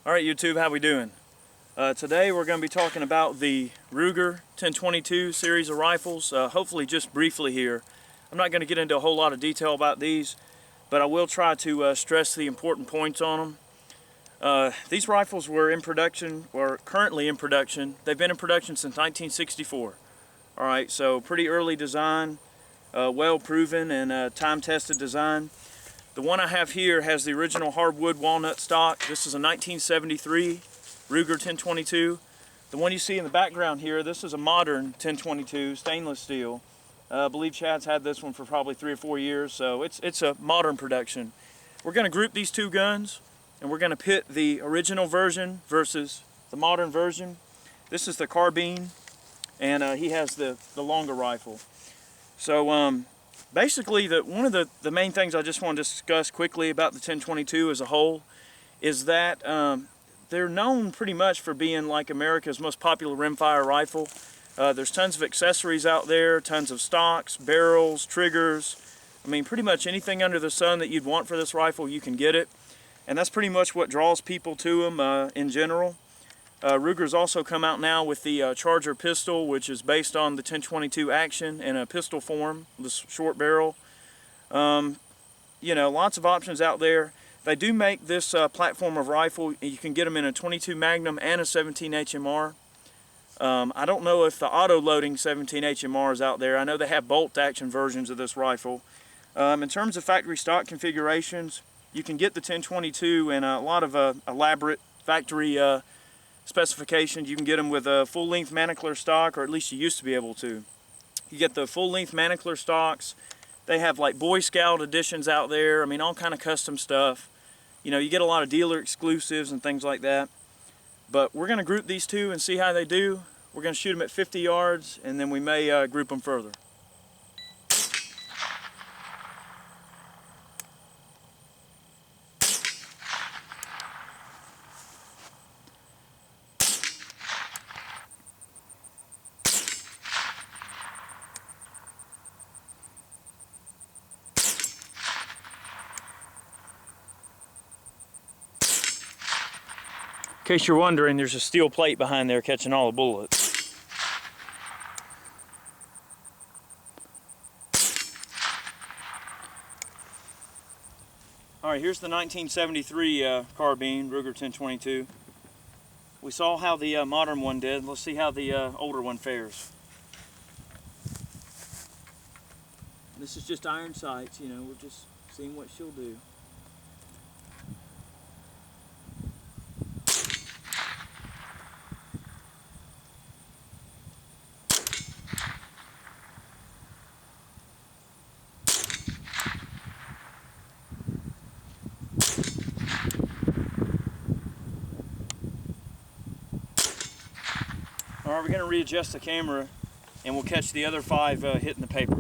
All right, YouTube, how we doing? Today we're going to be talking about the Ruger 1022 series of rifles, hopefully just briefly here. I'm not going to get into a whole lot of detail about these, but I will try to stress the important points on them. These rifles were in production, or currently in production. They've been in production since 1964. All right, so pretty early design, well proven and time-tested design. The one I have here has the original hardwood walnut stock. This is a 1973 Ruger 1022. The one you see in the background here, this is a modern 1022 stainless steel. I believe Chad's had this one for probably 3 or 4 years, so it's a modern production. We're going to group these two guns, and we're going to pit the original version versus the modern version. This is the carbine, and he has the longer rifle. So basically, one of the main things I just want to discuss quickly about the 1022 as a whole is that they're known pretty much for being like America's most popular rimfire rifle. There's tons of accessories out there, tons of stocks, barrels, triggers. I mean, pretty much anything under the sun that you'd want for this rifle, you can get it. And that's pretty much what draws people to them in general. Ruger's also come out now with the Charger pistol, which is based on the 1022 action in a pistol form, this short barrel. You know, lots of options out there. They do make this platform of rifle. You can get them in a 22 Magnum and a 17 HMR. I don't know if the auto-loading 17 HMR is out there. I know they have bolt-action versions of this rifle. In terms of factory stock configurations, you can get the 1022 in a lot of elaborate factory specifications. You can get them with a full-length Manacler stock, or at least you used to be able to. You get the full-length Manacler stocks. They have like Boy Scout editions out there. I mean, all kind of custom stuff. You know, you get a lot of dealer exclusives and things like that. But we're going to group these two and see how they do. We're going to shoot them at 50 yards, and then we may group them further. In case you're wondering, there's a steel plate behind there catching all the bullets. All right, here's the 1973 carbine, Ruger 1022. We saw how the modern one did. Let's see how the older one fares. This is just iron sights, you know, we're just seeing what she'll do. All right, we're going to readjust the camera and we'll catch the other 5 hitting the paper.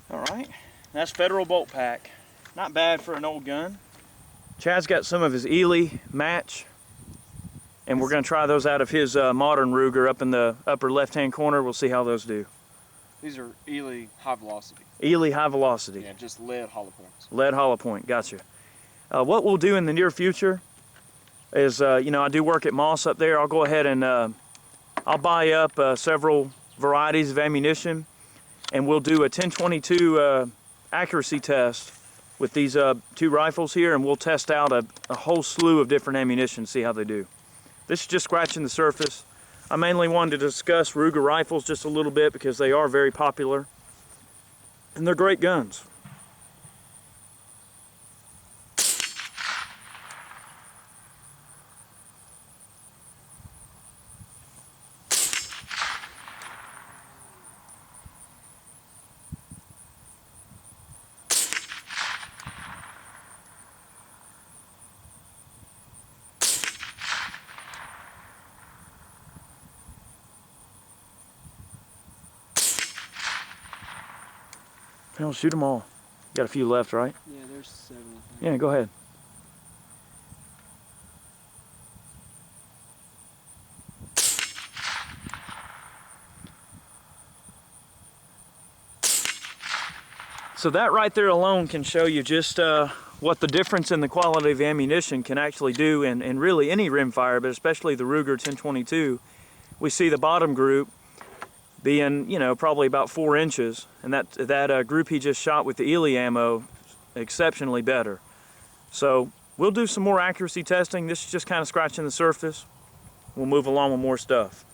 All right, that's Federal bolt pack. Not bad for an old gun. Chad's got some of his Ely match, and we're going to try those out of his modern Ruger up in the upper left-hand corner. We'll see how those do. These are Ely high velocity. Ely high velocity. Yeah, just lead hollow points. Lead hollow point, gotcha. What we'll do in the near future is, you know, I do work at Moss up there. I'll go ahead and I'll buy up several varieties of ammunition, and we'll do a 1022 accuracy test with these 2 rifles here, and we'll test out a whole slew of different ammunition, see how they do. This is just scratching the surface. I mainly wanted to discuss Ruger rifles just a little bit because they are very popular, and they're great guns. Hell, shoot them all. Got a few left, right? Yeah, there's 7, I think. Yeah, go ahead. So that right there alone can show you just what the difference in the quality of ammunition can actually do in really any rimfire, but especially the Ruger 1022. We see the bottom group being, you know, probably about 4 inches, and that group he just shot with the Ely ammo, exceptionally better. So we'll do some more accuracy testing. This is just kind of scratching the surface. We'll move along with more stuff.